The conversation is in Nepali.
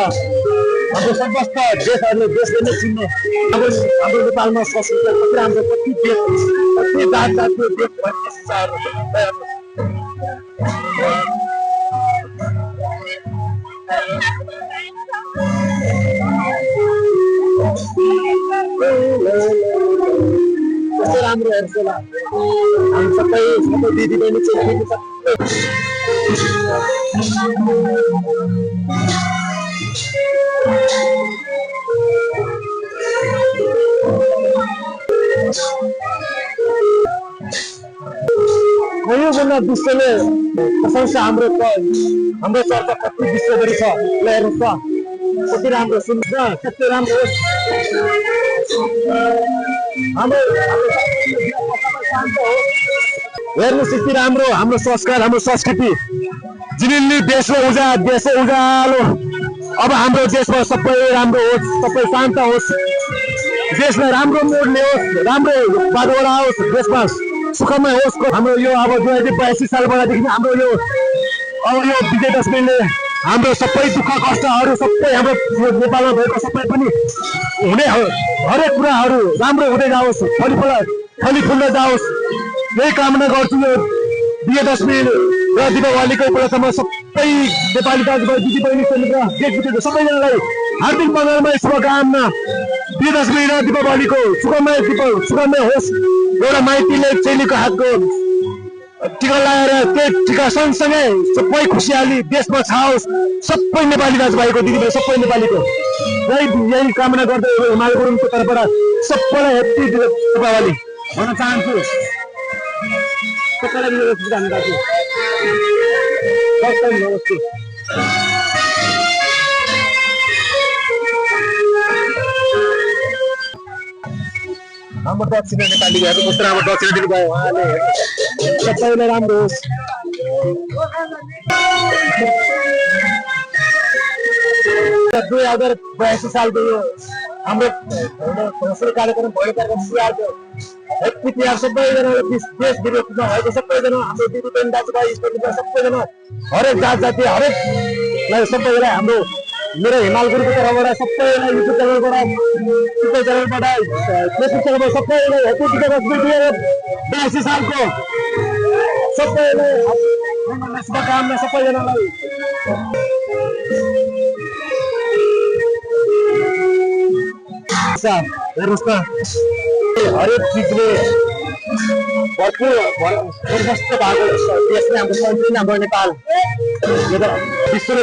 हाम्रो समस्त देशहरूले देशले नै चिन्ने हाम्रो नेपालमा संस्कृति कति राम्रो कति देश कति जात जातीय देश भन्ने संसार कस्तो राम्रो हेर्छ होला हामी सबै दिदी बहिनी चाहिँ योभन्दा विश्वले प्रशंसा हाम्रो चर्चा कति विश्वभरि छ हेर्नुहोस् त कति राम्रो सुन्छ कति राम्रो हेर्नुहोस् यति राम्रो हाम्रो संस्कार हाम्रो संस्कृति जिनिन्ने देशको उजालो अब हाम्रो देशमा सबै राम्रो होस् सबै शान्त होस् देशलाई राम्रो मोड ल्याओस् राम्रो बाटोबाट आओस् देशमा सुखमय होस् हाम्रो यो अब 2082 सालबाटदेखि हाम्रो यो अब यो विजयदशमीले हाम्रो सबै दुःख कष्टहरू सबै हाम्रो नेपालमा भएको सबै पनि हुने हरेक कुराहरू राम्रो हुँदै जाओस् फली फुल्न जाओस् यही कामना गर्छु यो विजयदशमी र दीपावलीको उपलक्ष्यमा सबै नेपाली दाजुभाइ दिदी बहिनी देश विदेशको सबैजनालाई हार्दिक मङ्गलमय शुभकामना विजयदशमी र दीपावलीको सुखमय होस् एउटा माइतीले चेलीको हातको टिका लगाएर त्यो टिका सँगसँगै सबै खुसियाली देशमा छाओस् सबै नेपाली दाजुभाइको दिदीभाइ सबै नेपालीको यही कामना गर्दै हिमाल गुरुङको तर्फबाट सबैलाई ह्याप्पी दीपावली भन्न चाहन्छु सबैलाई हाम्रो दक्षिण नेपाली कस्तो राम्रो दक्षिण दिनुभयो उहाँले सबैलाई राम्रो होस् 2082 सालको यो हाम्रो कार्यक्रम भयो कार्यक्रम इतिहास सबैजनाले देश विदेशमा भएको सबैजना हाम्रो दिदी बहिनी दाजुभाइ सबैजना हरेक जात जाति हरेकलाई सबैलाई हाम्रो मेरो हिमाल गुरुको तर्फबाट सबैलाई युट्युब च्यानलबाट फेसबुक च्यानलबाट सबैलाई ह्याप्पी विजयदशमी 82 सालको सबैलाई शुभकामना सबैजनालाई हेर्नुहोस् न हरेक चिजले भरपूर भएको देश नै हाम्रो नेपाल विश्वले